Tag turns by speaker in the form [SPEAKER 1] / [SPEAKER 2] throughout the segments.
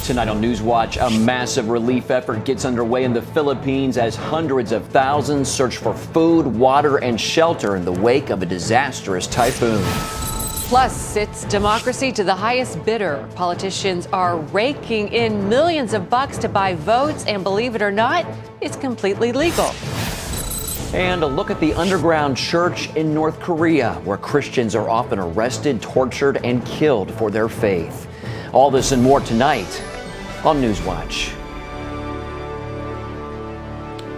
[SPEAKER 1] Tonight on NewsWatch, a massive relief effort gets underway in the Philippines as hundreds of thousands search for food, water, and shelter in the wake of a disastrous typhoon.
[SPEAKER 2] Plus, it's democracy to the highest bidder. Politicians are raking in millions of bucks to buy votes, and believe it or not, it's completely legal.
[SPEAKER 1] And a look at the underground church in North Korea, where Christians are often arrested, tortured, and killed for their faith. All this and more tonight on NewsWatch.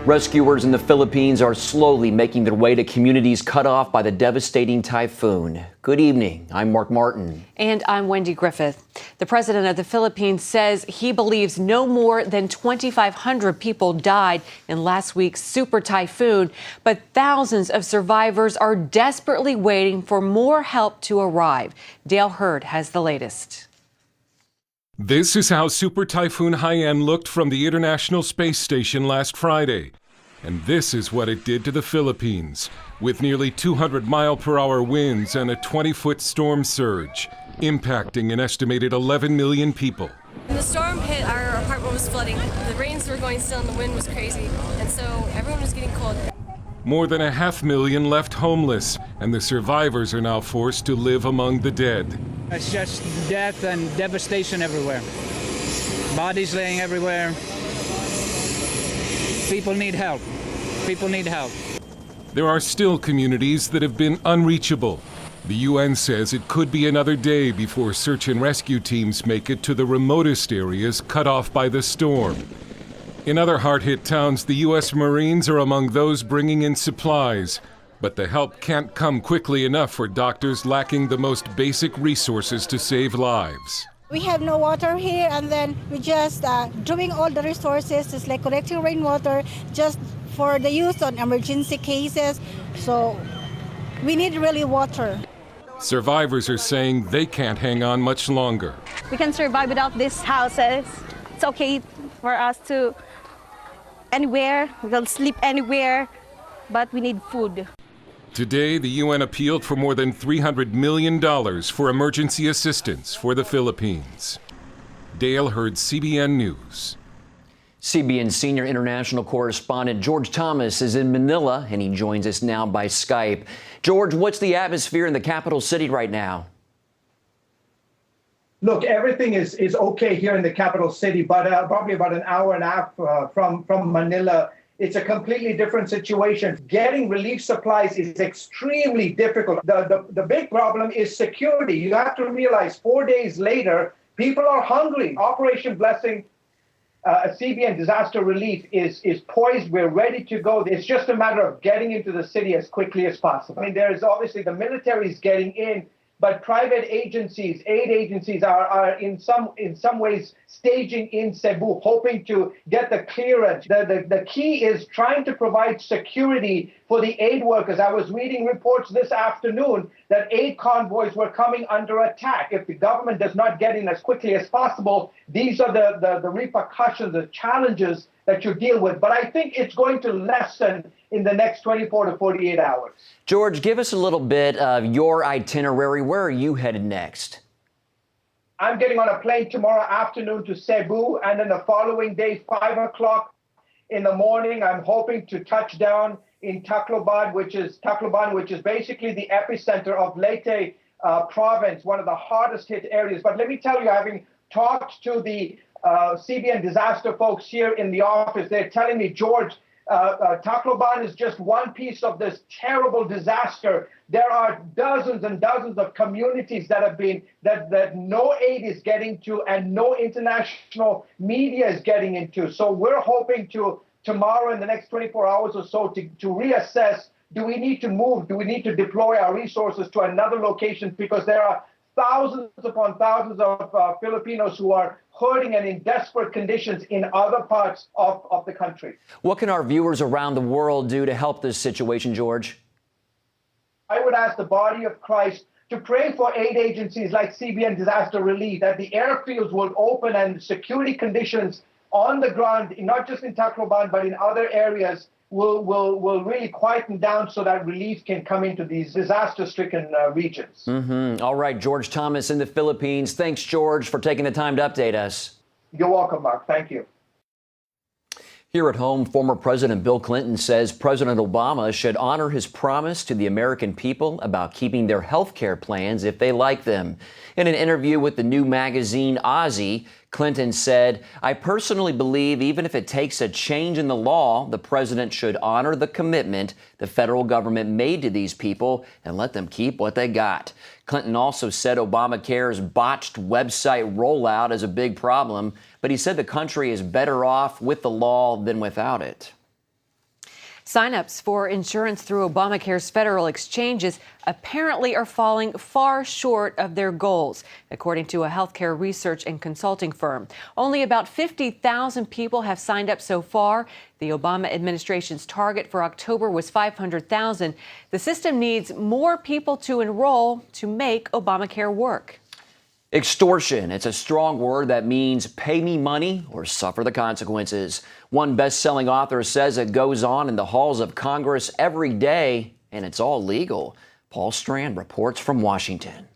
[SPEAKER 1] Rescuers in the Philippines are slowly making their way to communities cut off by the devastating typhoon. Good evening. I'm Mark Martin.
[SPEAKER 2] And I'm Wendy Griffith. The president of the Philippines says he believes no more than 2,500 people died in last week's super typhoon, but thousands of survivors are desperately waiting for more help to arrive. Dale Hurd has the latest.
[SPEAKER 3] This is how Super Typhoon Haiyan looked from the International Space Station last Friday. And this is what it did to the Philippines, with nearly 200-mile-per-hour winds and a 20-foot storm surge, impacting an estimated 11 million people.
[SPEAKER 4] When the storm hit, our apartment was flooding. The rains were going still and the wind was crazy, and so everyone was getting cold.
[SPEAKER 3] More than 500,000 left homeless, and the survivors are now forced to live among the dead.
[SPEAKER 5] It's just death and devastation everywhere. Bodies laying everywhere. People need help. People need help.
[SPEAKER 3] There are still communities that have been unreachable. The UN says it could be another day before search and rescue teams make it to the remotest areas cut off by the storm. In other hard-hit towns, the U.S. Marines are among those bringing in supplies. But the help can't come quickly enough for doctors lacking the most basic resources to save lives.
[SPEAKER 6] We have no water here, and then we just doing all the resources, just like collecting rainwater, just for the use on emergency cases. So we need really water.
[SPEAKER 3] Survivors are saying they can't hang on much longer.
[SPEAKER 7] We can survive without these houses. It's okay for us to anywhere, we can sleep anywhere, but we need food.
[SPEAKER 3] Today, the UN appealed for more than $300 million for emergency assistance for the Philippines. Dale Hurd, CBN News.
[SPEAKER 1] CBN senior international correspondent George Thomas is in Manila, and he joins us now by Skype. George, what's the atmosphere in the capital city right now?
[SPEAKER 8] Look, everything is okay here in the capital city, but probably about an hour and a half from Manila, it's a completely different situation. Getting relief supplies is extremely difficult. The big problem is security. You have to realize 4 days later, people are hungry. Operation Blessing, CBN Disaster Relief is poised. We're ready to go. It's just a matter of getting into the city as quickly as possible. I mean, there is obviously the military is getting in, but private agencies, aid agencies are in some ways staging in Cebu, hoping to get the clearance. The key is trying to provide security for the aid workers. I was reading reports this afternoon that aid convoys were coming under attack. If the government does not get in as quickly as possible, these are the repercussions, the challenges that you deal with. But I think it's going to lessen in the next 24 to 48 hours.
[SPEAKER 1] George, give us a little bit of your itinerary. Where are you headed next?
[SPEAKER 8] I'm getting on a plane tomorrow afternoon to Cebu, and then the following day, 5 o'clock in the morning, I'm hoping to touch down in Tacloban, which is basically the epicenter of Leyte province, one of the hardest hit areas. But let me tell you, having talked to the CBN disaster folks here in the office, they're telling me, George, Tacloban is just one piece of this terrible disaster. There are dozens and dozens of communities that have been that no aid is getting to and no international media is getting into. So we're hoping to tomorrow in the next 24 hours or so to reassess, do we need to move? Do we need to deploy our resources to another location? Because there are thousands upon thousands of Filipinos who are hurting and in desperate conditions in other parts of the country.
[SPEAKER 1] What can our viewers around the world do to help this situation, George?
[SPEAKER 8] I would ask the body of Christ to pray for aid agencies like CBN Disaster Relief, that the airfields will open and security conditions on the ground, not just in Tacloban, but in other areas, will really quieten down so that relief can come into these disaster-stricken regions.
[SPEAKER 1] All right, George Thomas in the Philippines. Thanks, George, for taking the time to update us.
[SPEAKER 8] You're welcome, Mark. Thank you.
[SPEAKER 1] Here at home, former President Bill Clinton says President Obama should honor his promise to the American people about keeping their health care plans if they like them. In an interview with the new magazine Ozzy, Clinton said, "I personally believe even if it takes a change in the law, the president should honor the commitment the federal government made to these people and let them keep what they got." Clinton also said Obamacare's botched website rollout is a big problem, but he said the country is better off with the law than without it.
[SPEAKER 2] Sign-ups for insurance through Obamacare's federal exchanges apparently are falling far short of their goals, according to a healthcare research and consulting firm. Only about 50,000 people have signed up so far. The Obama administration's target for October was 500,000. The system needs more people to enroll to make Obamacare work.
[SPEAKER 1] Extortion. It's a strong word that means pay me money or suffer the consequences. One best-selling author says it goes on in the halls of Congress every day, and it's all legal. Paul Strand reports from Washington.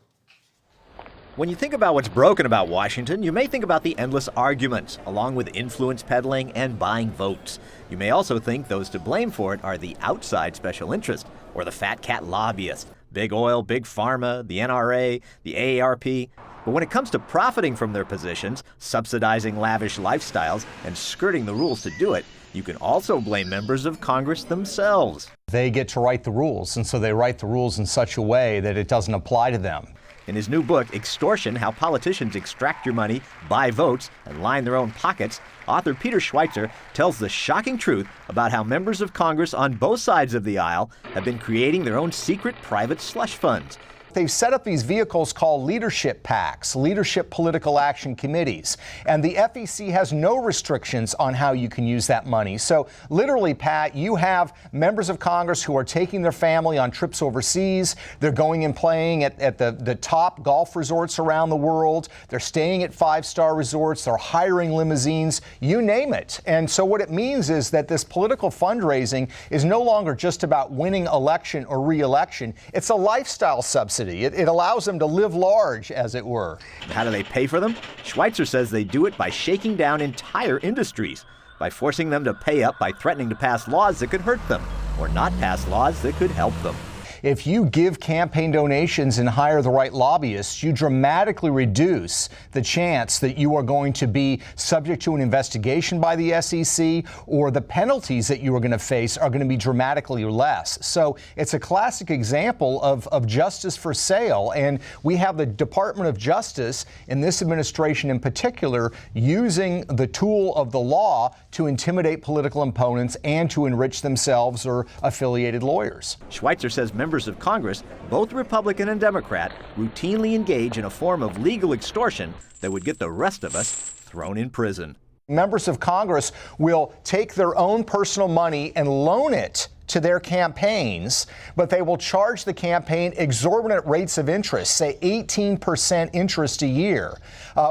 [SPEAKER 9] When you think about what's broken about Washington, you may think about the endless arguments, along with influence peddling and buying votes. You may also think those to blame for it are the outside special interest, or the fat cat lobbyists, big oil, big pharma, the NRA, the AARP. But when it comes to profiting from their positions, subsidizing lavish lifestyles, and skirting the rules to do it, you can also blame members of Congress themselves.
[SPEAKER 10] They get to write the rules, and so they write the rules in such a way that it doesn't apply to them.
[SPEAKER 9] In his new book, Extortion, How Politicians Extract Your Money, Buy Votes, and Line Their Own Pockets, author Peter Schweitzer tells the shocking truth about how members of Congress on both sides of the aisle have been creating their own secret private slush funds.
[SPEAKER 10] They've set up these vehicles called leadership PACs, leadership political action committees, and the FEC has no restrictions on how you can use that money. So literally, Pat, you have members of Congress who are taking their family on trips overseas. They're going and playing at the top golf resorts around the world. They're staying at five-star resorts. They're hiring limousines, you name it. And so what it means is that this political fundraising is no longer just about winning election or re-election. It's a lifestyle subsidy. It allows them to live large, as it were.
[SPEAKER 9] How do they pay for them? Schweitzer says they do it by shaking down entire industries, by forcing them to pay up by threatening to pass laws that could hurt them, or not pass laws that could help them.
[SPEAKER 10] If you give campaign donations and hire the right lobbyists, you dramatically reduce the chance that you are going to be subject to an investigation by the SEC, or the penalties that you are going to face are going to be dramatically less. So it's a classic example of justice for sale. And we have the Department of Justice, in this administration in particular, using the tool of the law to intimidate political opponents and to enrich themselves or affiliated lawyers.
[SPEAKER 9] Schweitzer says members of Congress, both Republican and Democrat, routinely engage in a form of legal extortion that would get the rest of us thrown in prison.
[SPEAKER 10] Members of Congress will take their own personal money and loan it to their campaigns, but they will charge the campaign exorbitant rates of interest, say 18% interest a year.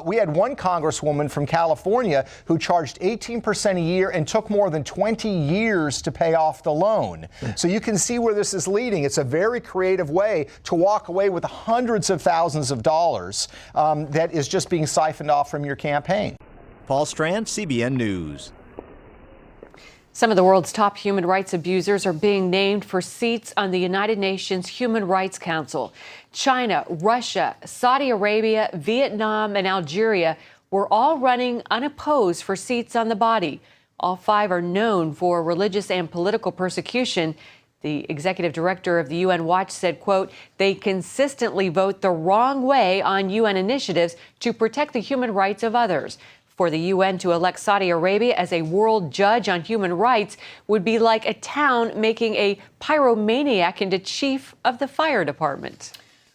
[SPEAKER 10] We had one congresswoman from California who charged 18% a year and took more than 20 years to pay off the loan. So you can see where this is leading. It's a very creative way to walk away with hundreds of thousands of dollars that is just being siphoned off from your campaign.
[SPEAKER 9] Paul Strand, CBN News.
[SPEAKER 2] Some of the world's top human rights abusers are being named for seats on the United Nations Human Rights Council. China, Russia, Saudi Arabia, Vietnam, and Algeria were all running unopposed for seats on the body. All five are known for religious and political persecution. The executive director of the UN Watch said, quote, "They consistently vote the wrong way on UN initiatives to protect the human rights of others. For the UN to elect Saudi Arabia as a world judge on human rights would be like a town making a pyromaniac into chief of the fire department."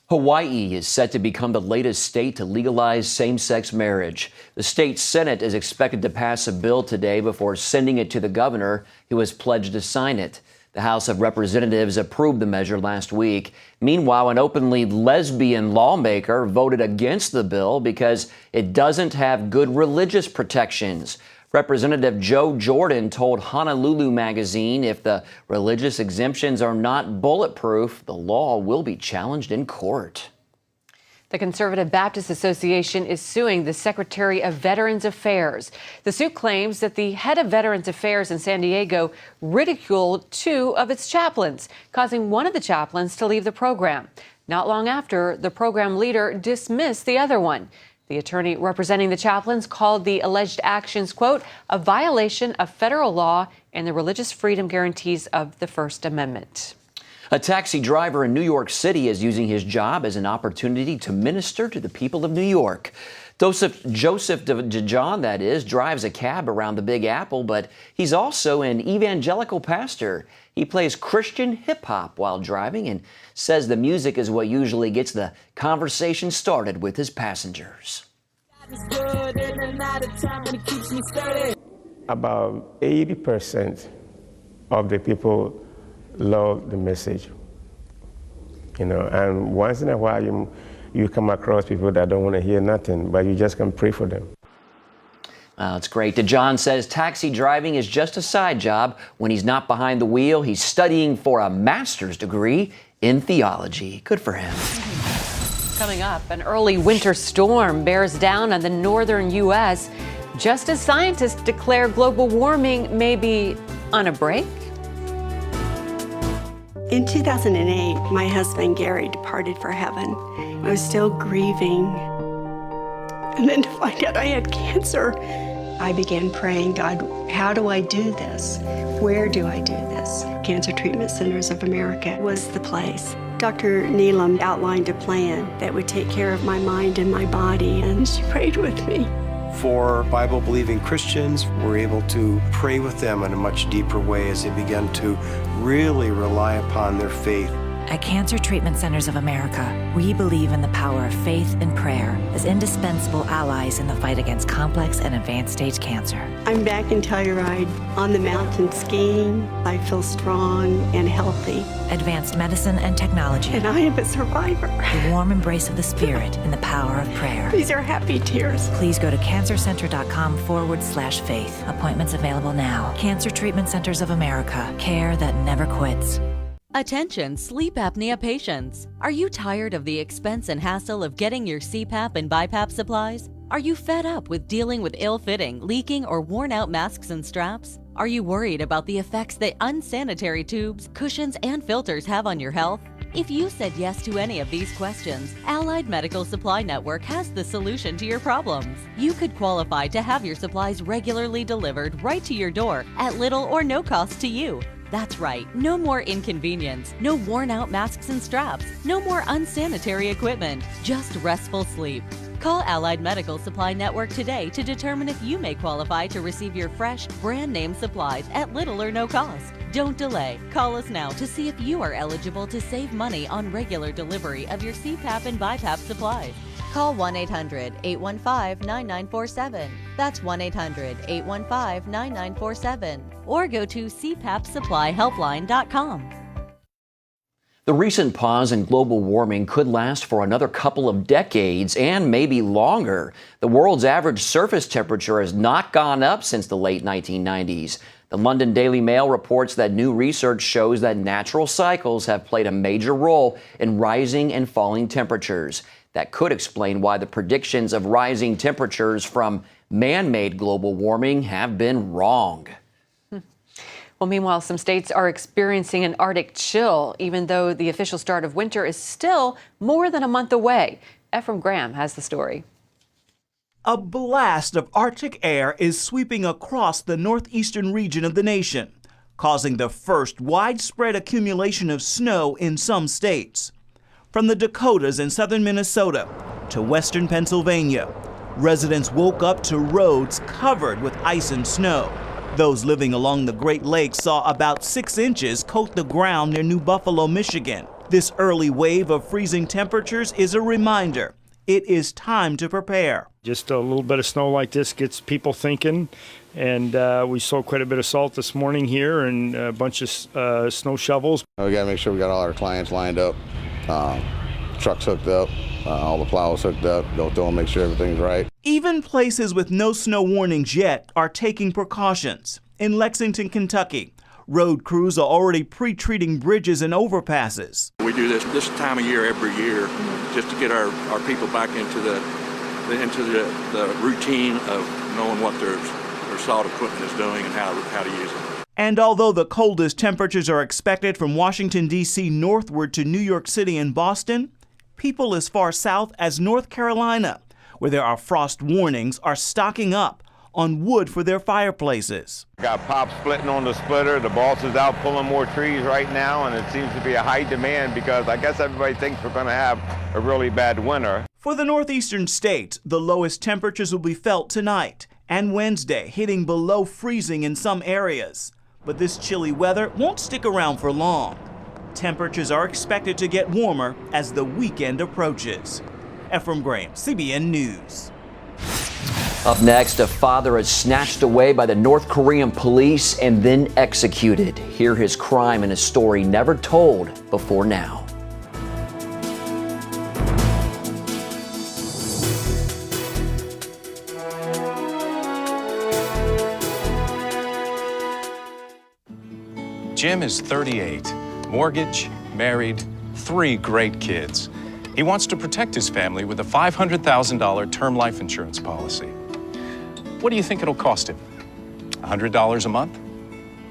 [SPEAKER 1] Hawaii is set to become the latest state to legalize same-sex marriage. The state Senate is expected to pass a bill today before sending it to the governor, who has pledged to sign it. The House of Representatives approved the measure last week. Meanwhile, an openly lesbian lawmaker voted against the bill because it doesn't have good religious protections. Representative Joe Jordan told Honolulu Magazine if the religious exemptions are not bulletproof, the law will be challenged in court.
[SPEAKER 2] The Conservative Baptist Association is suing the Secretary of Veterans Affairs. The suit claims that the head of Veterans Affairs in San Diego ridiculed 2 of its chaplains, causing one of the chaplains to leave the program. Not long after, the program leader dismissed the other one. The attorney representing the chaplains called the alleged actions, quote, a violation of federal law and the religious freedom guarantees of the First Amendment.
[SPEAKER 1] A taxi driver in New York City is using his job as an opportunity to minister to the people of New York. Joseph DeJohn, that is, drives a cab around the Big Apple, but he's also an evangelical pastor. He plays Christian hip-hop while driving and says the music is what usually gets the conversation started with his passengers.
[SPEAKER 11] About 80% of the people love the message, and once in a while you come across people that don't want to hear nothing, but you just can pray for them.
[SPEAKER 1] It's great. DeJohn says taxi driving is just a side job. When he's not behind the wheel, he's studying for a master's degree in theology. Good for him.
[SPEAKER 2] Coming up, an early winter storm bears down on the northern U.S. just as scientists declare global warming may be on a break.
[SPEAKER 12] In 2008, my husband Gary departed for heaven. I was still grieving. And then to find out I had cancer, I began praying, God, how do I do this? Where do I do this? Cancer Treatment Centers of America was the place. Dr. Neelam outlined a plan that would take care of my mind and my body, and she prayed with me.
[SPEAKER 13] For Bible-believing Christians, we're able to pray with them in a much deeper way as they begin to really rely upon their faith.
[SPEAKER 14] At Cancer Treatment Centers of America, we believe in the power of faith and prayer as indispensable allies in the fight against complex and advanced stage cancer.
[SPEAKER 12] I'm back in Telluride on the mountain skiing. I feel strong and healthy.
[SPEAKER 14] Advanced medicine and technology.
[SPEAKER 12] And I am a survivor.
[SPEAKER 14] The warm embrace of the Spirit and the power of prayer.
[SPEAKER 12] These are happy tears.
[SPEAKER 14] Please go to cancercenter.com/faith. Appointments available now. Cancer Treatment Centers of America. Care that never quits.
[SPEAKER 15] Attention sleep apnea patients. Are you tired of the expense and hassle of getting your CPAP and BiPAP supplies? Are you fed up with dealing with ill-fitting, leaking, or worn-out masks and straps? Are you worried about the effects that unsanitary tubes, cushions, and filters have on your health? If you said yes to any of these questions, Allied Medical Supply Network has the solution to your problems. You could qualify to have your supplies regularly delivered right to your door at little or no cost to you. That's right, no more inconvenience, no worn-out masks and straps, no more unsanitary equipment, just restful sleep. Call Allied Medical Supply Network today to determine if you may qualify to receive your fresh, brand-name supplies at little or no cost. Don't delay. Call us now to see if you are eligible to save money on regular delivery of your CPAP and BiPAP supplies. Call 1-800-815-9947. That's 1-800-815-9947. Or go to cpapsupplyhelpline.com.
[SPEAKER 1] The recent pause in global warming could last for another couple of decades and maybe longer. The world's average surface temperature has not gone up since the late 1990s. The London Daily Mail reports that new research shows that natural cycles have played a major role in rising and falling temperatures. That could explain why the predictions of rising temperatures from man-made global warming have been wrong.
[SPEAKER 2] Well, meanwhile, some states are experiencing an Arctic chill, even though the official start of winter is still more than a month away. Ephraim Graham has the story.
[SPEAKER 16] A blast of Arctic air is sweeping across the northeastern region of the nation, causing the first widespread accumulation of snow in some states. From the Dakotas in southern Minnesota to western Pennsylvania, residents woke up to roads covered with ice and snow. Those living along the Great Lakes saw about 6 inches coat the ground near New Buffalo, Michigan. This early wave of freezing temperatures is a reminder. It is time to prepare.
[SPEAKER 17] Just a little bit of snow like this gets people thinking, and we saw quite a bit of salt this morning here and a bunch of snow shovels.
[SPEAKER 18] We got to make sure we got all our clients lined up, trucks hooked up, all the plows hooked up, go through and make sure everything's right.
[SPEAKER 16] Even places with no snow warnings yet are taking precautions. In Lexington, Kentucky, Road crews are already pre-treating bridges and overpasses.
[SPEAKER 19] We do this time of year every year just to get our people back into the routine of knowing what their salt equipment is doing and how to use it.
[SPEAKER 16] And although the coldest temperatures are expected from Washington, D.C. northward to New York City and Boston, people as far south as North Carolina, where there are frost warnings, are stocking up on wood for their fireplaces.
[SPEAKER 20] Got pop splitting on the splitter. The boss is out pulling more trees right now, and it seems to be a high demand because I guess everybody thinks we're going to have a really bad winter.
[SPEAKER 16] For the northeastern states, the lowest temperatures will be felt tonight and Wednesday, hitting below freezing in some areas. But this chilly weather won't stick around for long. Temperatures are expected to get warmer as the weekend approaches. Ephraim Graham, CBN News.
[SPEAKER 1] Up next, a father is snatched away by the North Korean police and then executed. Hear his crime in a story never told before now.
[SPEAKER 21] Jim is 38, mortgage, married, 3 great kids. He wants to protect his family with a $500,000 term life insurance policy. What do you think it'll cost him? $100 a month?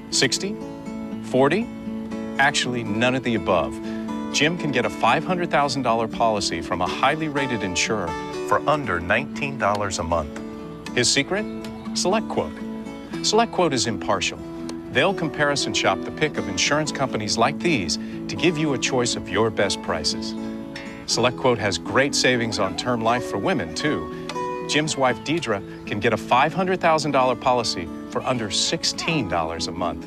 [SPEAKER 21] 60? 40? Actually, none of the above. Jim can get a $500,000 policy from a highly rated insurer for under $19 a month. His secret? SelectQuote. SelectQuote is impartial. They'll comparison shop the pick of insurance companies like these to give you a choice of your best prices. SelectQuote has great savings on term life for women, too. Jim's wife, Deidre, can get a $500,000 policy for under $16 a month.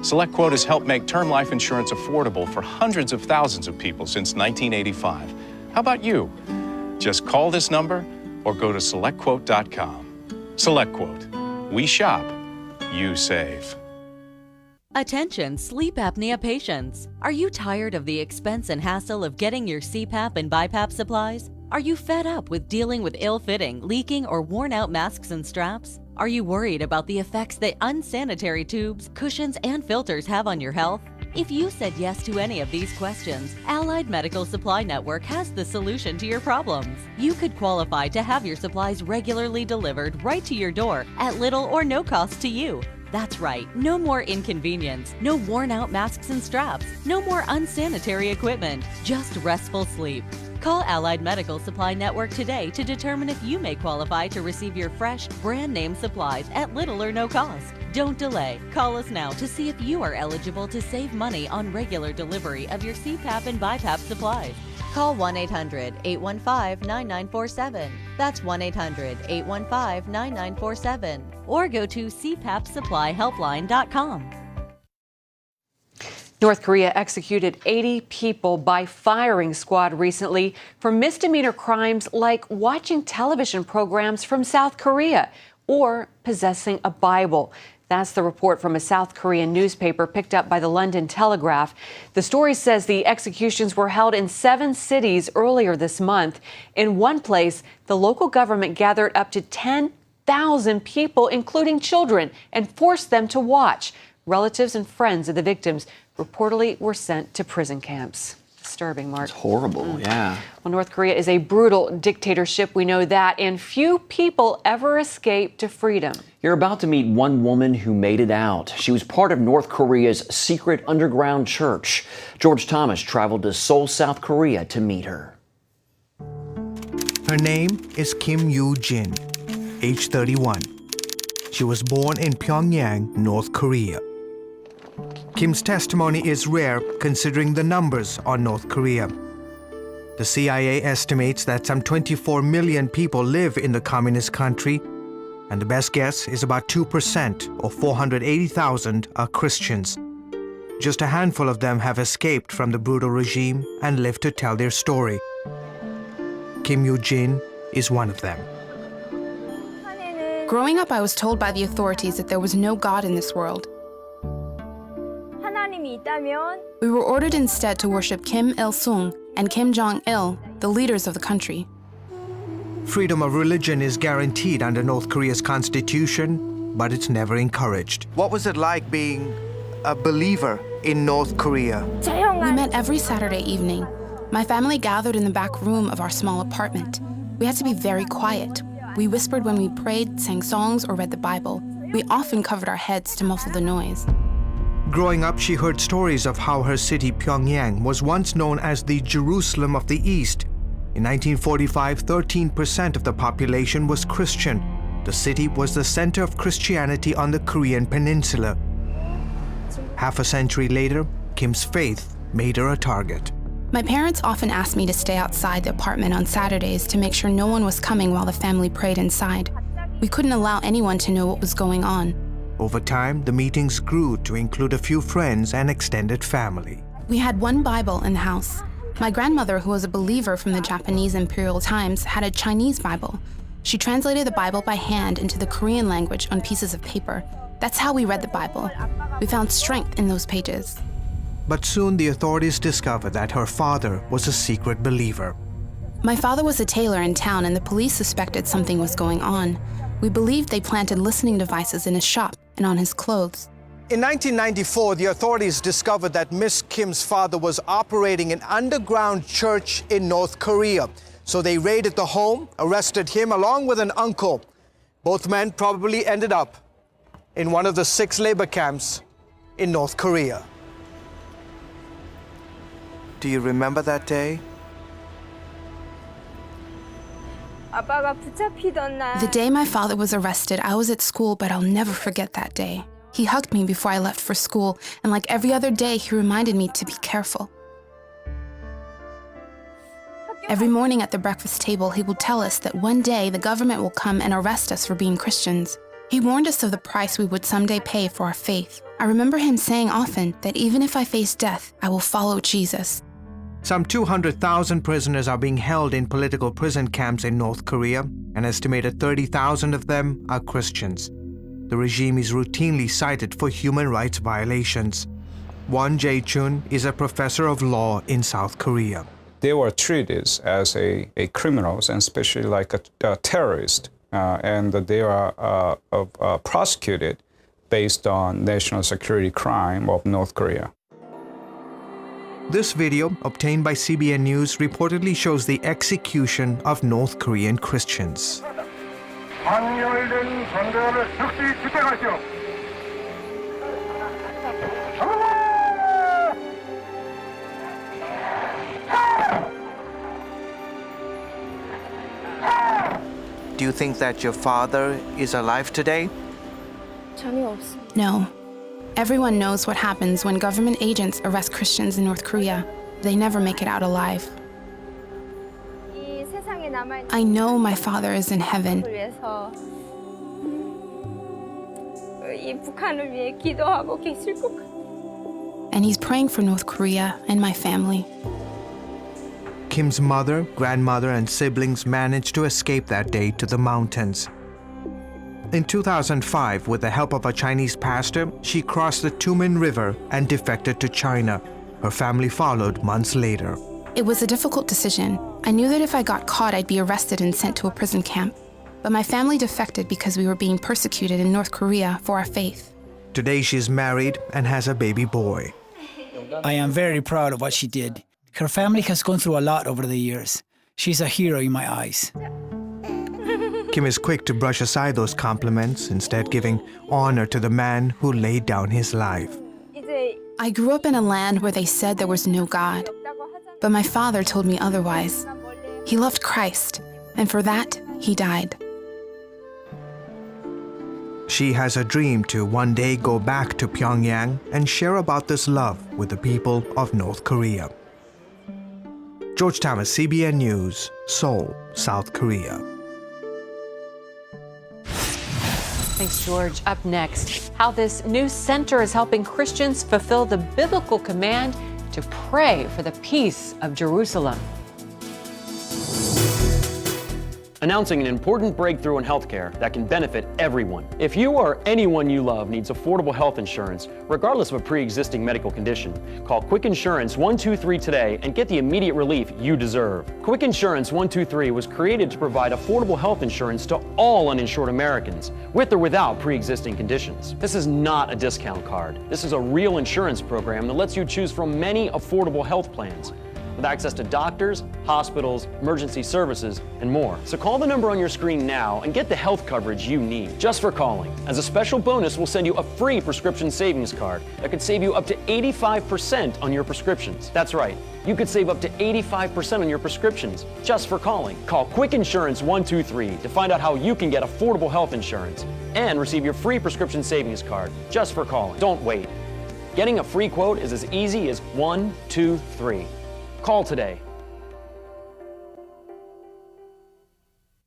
[SPEAKER 21] SelectQuote has helped make term life insurance affordable for hundreds of thousands of people since 1985. How about you? Just call this number or go to SelectQuote.com. SelectQuote. We shop, you save.
[SPEAKER 15] Attention sleep apnea patients. Are you tired of the expense and hassle of getting your CPAP and BiPAP supplies? Are you fed up with dealing with ill-fitting, leaking, or worn-out masks and straps? Are you worried about the effects that unsanitary tubes, cushions, and filters have on your health? If you said yes to any of these questions, Allied Medical Supply Network has the solution to your problems. You could qualify to have your supplies regularly delivered right to your door at little or no cost to you. That's right, no more inconvenience, no worn-out masks and straps, no more unsanitary equipment, just restful sleep. Call Allied Medical Supply Network today to determine if you may qualify to receive your fresh, brand-name supplies at little or no cost. Don't delay. Call us now to see if you are eligible to save money on regular delivery of your CPAP and BiPAP supplies. Call 1-800-815-9947. That's 1-800-815-9947. Or go to cpapsupplyhelpline.com.
[SPEAKER 2] North Korea executed 80 people by firing squad recently for misdemeanor crimes like watching television programs from South Korea or possessing a Bible. That's the report from a South Korean newspaper picked up by the London Telegraph. The story says the executions were held in 7 cities earlier this month. In one place, the local government gathered up to 10,000 people, including children, and forced them to watch. Relatives and friends of the victims reportedly were sent to prison camps. Disturbing, Mark.
[SPEAKER 1] It's horrible, yeah.
[SPEAKER 2] Well, North Korea is a brutal dictatorship, we know that, and few people ever escape to freedom.
[SPEAKER 1] You're about to meet one woman who made it out. She was part of North Korea's secret underground church. George Thomas traveled to Seoul, South Korea to meet her.
[SPEAKER 22] Her name is Kim Yoo-jin, age 31. She was born in Pyongyang, North Korea. Kim's testimony is rare considering the numbers on North Korea. The CIA estimates that some 24 million people live in the communist country, and the best guess is about 2%, or 480,000, are Christians. Just a handful of them have escaped from the brutal regime and lived to tell their story. Kim Yoo-jin is one of them.
[SPEAKER 23] Growing up, I was told by the authorities that there was no God in this world. We were ordered instead to worship Kim Il-sung and Kim Jong-il, the leaders of the country.
[SPEAKER 22] Freedom of religion is guaranteed under North Korea's constitution, but it's never encouraged. What was it like being a believer in North Korea.
[SPEAKER 23] We met every Saturday evening. My family gathered in the back room of our small apartment. We had to be very quiet. We whispered when we prayed, sang songs, or read the Bible. We often covered our heads to muffle the noise.
[SPEAKER 22] Growing up, she heard stories of how her city, Pyongyang, was once known as the Jerusalem of the East. In 1945, 13% of the population was Christian. The city was the center of Christianity on the Korean peninsula. Half a century later, Kim's faith made her a target.
[SPEAKER 23] My parents often asked me to stay outside the apartment on Saturdays to make sure no one was coming while the family prayed inside. We couldn't allow anyone to know what was going on.
[SPEAKER 22] Over time, the meetings grew to include a few friends and extended family.
[SPEAKER 23] We had one Bible in the house. My grandmother, who was a believer from the Japanese imperial times, had a Chinese Bible. She translated the Bible by hand into the Korean language on pieces of paper. That's how we read the Bible. We found strength in those pages.
[SPEAKER 22] But soon the authorities discovered that her father was a secret believer.
[SPEAKER 23] My father was a tailor in town, and the police suspected something was going on. We believed they planted listening devices in his shop and on his clothes.
[SPEAKER 22] In 1994, the authorities discovered that Miss Kim's father was operating an underground church in North Korea. So they raided the home, arrested him along with an uncle. Both men probably ended up in one of the 6 labor camps in North Korea. Do you remember that day?
[SPEAKER 23] The day my father was arrested, I was at school, but I'll never forget that day. He hugged me before I left for school, and like every other day, he reminded me to be careful. Every morning at the breakfast table, he would tell us that one day the government will come and arrest us for being Christians. He warned us of the price we would someday pay for our faith. I remember him saying often that even if I face death, I will follow Jesus.
[SPEAKER 22] Some 200,000 prisoners are being held in political prison camps in North Korea. An estimated 30,000 of them are Christians. The regime is routinely cited for human rights violations. Won Jae-chun is a professor of law in South Korea.
[SPEAKER 4] They were treated as a criminals, and especially like a terrorist, and they are prosecuted based on national security crime of North Korea.
[SPEAKER 22] This video, obtained by CBN News, reportedly shows the execution of North Korean Christians. Do you think that your father is alive today?
[SPEAKER 23] No. Everyone knows what happens when government agents arrest Christians in North Korea. They never make it out alive. I know my father is in heaven. And he's praying for North Korea and my family.
[SPEAKER 22] Kim's mother, grandmother, and siblings managed to escape that day to the mountains. In 2005, with the help of a Chinese pastor, she crossed the Tumen River and defected to China. Her family followed months later.
[SPEAKER 23] It was a difficult decision. I knew that if I got caught, I'd be arrested and sent to a prison camp. But my family defected because we were being persecuted in North Korea for our faith.
[SPEAKER 22] Today, she's married and has a baby boy.
[SPEAKER 5] I am very proud of what she did. Her family has gone through a lot over the years. She's a hero in my eyes.
[SPEAKER 22] Kim is quick to brush aside those compliments, instead giving honor to the man who laid down his life.
[SPEAKER 23] I grew up in a land where they said there was no God. But my father told me otherwise. He loved Christ, and for that, he died.
[SPEAKER 22] She has a dream to one day go back to Pyongyang and share about this love with the people of North Korea. George Thomas, CBN News, Seoul, South Korea.
[SPEAKER 2] Thanks, George. Up next, how this new center is helping Christians fulfill the biblical command to pray for the peace of Jerusalem.
[SPEAKER 3] announcing an important breakthrough in healthcare that can benefit everyone. If you or anyone you love needs affordable health insurance, regardless of a pre-existing medical condition, call Quick Insurance 123 today and get the immediate relief you deserve. Quick Insurance 123 was created to provide affordable health insurance to all uninsured Americans, with or without pre-existing conditions. This is not a discount card. This is a real insurance program that lets you choose from many affordable health plans, with access to doctors, hospitals, emergency services, and more. So call the number on your screen now and get the health coverage you need just for calling. As a special bonus, we'll send you a free prescription savings card that could save you up to 85% on your prescriptions. That's right, you could save up to 85% on your prescriptions just for calling. Call Quick Insurance 123 to find out how you can get affordable health insurance and receive your free prescription savings card just for calling. Don't wait. Getting a free quote is as easy as 1, 2, 3. Call today.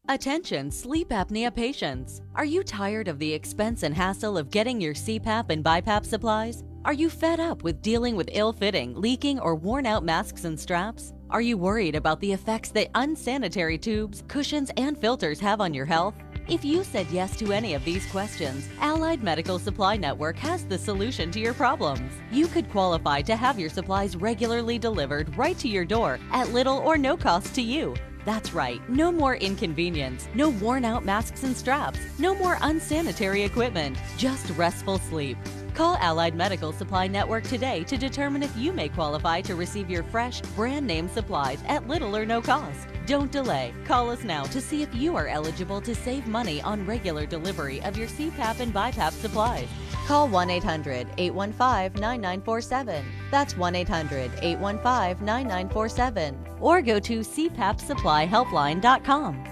[SPEAKER 15] Attention sleep apnea patients. Are you tired of the expense and hassle of getting your CPAP and BiPAP supplies? Are you fed up with dealing with ill-fitting, leaking, or worn-out masks and straps? Are you worried about the effects that unsanitary tubes, cushions, and filters have on your health? If you said yes to any of these questions, Allied Medical Supply Network has the solution to your problems. You could qualify to have your supplies regularly delivered right to your door at little or no cost to you. That's right, no more inconvenience, no worn-out masks and straps, no more unsanitary equipment, just restful sleep. Call Allied Medical Supply Network today to determine if you may qualify to receive your fresh, brand-name supplies at little or no cost. Don't delay. Call us now to see if you are eligible to save money on regular delivery of your CPAP and BiPAP supplies. Call 1-800-815-9947. That's 1-800-815-9947. Or go to cpapsupplyhelpline.com.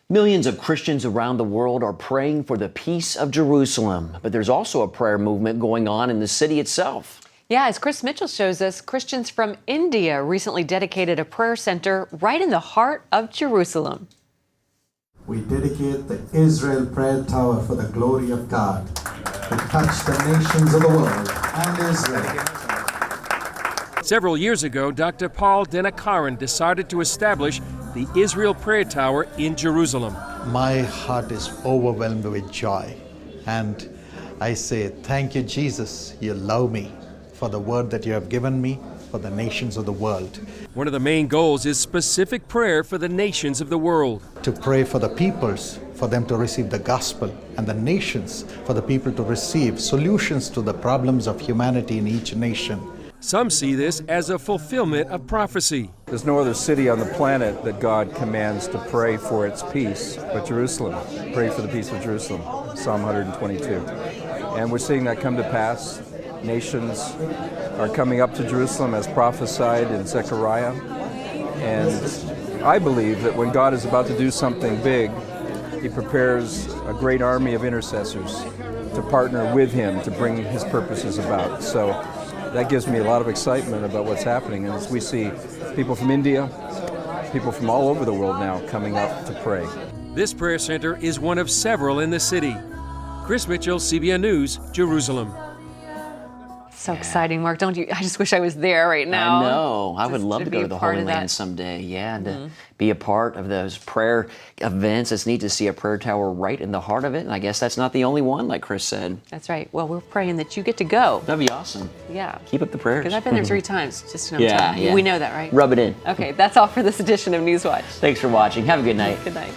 [SPEAKER 1] Millions of Christians around the world are praying for the peace of Jerusalem, but there's also a prayer movement going on in the city itself.
[SPEAKER 2] Yeah, as Chris Mitchell shows us, Christians from India recently dedicated a prayer center right in the heart of Jerusalem.
[SPEAKER 6] We dedicate the Israel Prayer Tower for the glory of God to touch the nations of the world and Israel.
[SPEAKER 7] Several years ago, Dr. Paul Denakaran decided to establish the Israel Prayer Tower in Jerusalem.
[SPEAKER 6] My heart is overwhelmed with joy, and I say, thank you, Jesus, you love me for the word that you have given me for the nations of the world.
[SPEAKER 7] One of the main goals is specific prayer for the nations of the world.
[SPEAKER 6] To pray for the peoples, for them to receive the gospel, and the nations, for the people to receive solutions to the problems of humanity in each nation.
[SPEAKER 7] Some see this as a fulfillment of prophecy.
[SPEAKER 24] There's no other city on the planet that God commands to pray for its peace but Jerusalem. Pray for the peace of Jerusalem, Psalm 122. And we're seeing that come to pass. Nations are coming up to Jerusalem as prophesied in Zechariah. And I believe that when God is about to do something big, He prepares a great army of intercessors to partner with Him to bring His purposes about. So that gives me a lot of excitement about what's happening. And as we see people from India, people from all over the world now coming up to pray.
[SPEAKER 7] This prayer center is one of several in the city. Chris Mitchell, CBN News, Jerusalem.
[SPEAKER 2] So exciting, Mark, don't you? I just wish I was there right now.
[SPEAKER 1] I know. I would love to go to the Holy Land someday. Yeah, and to be a part of those prayer events. It's neat to see a prayer tower right in the heart of it. And I guess that's not the only one, like Chris said.
[SPEAKER 2] That's right. Well, we're praying that you get to go.
[SPEAKER 1] That'd be awesome.
[SPEAKER 2] Yeah.
[SPEAKER 1] Keep up the prayers.
[SPEAKER 2] Because I've been there 3 times. Just to know
[SPEAKER 1] yeah.
[SPEAKER 2] We know that, right?
[SPEAKER 1] Rub it in.
[SPEAKER 2] Okay, that's all for this edition of Newswatch.
[SPEAKER 1] Thanks for watching. Have a good night.
[SPEAKER 2] Good night.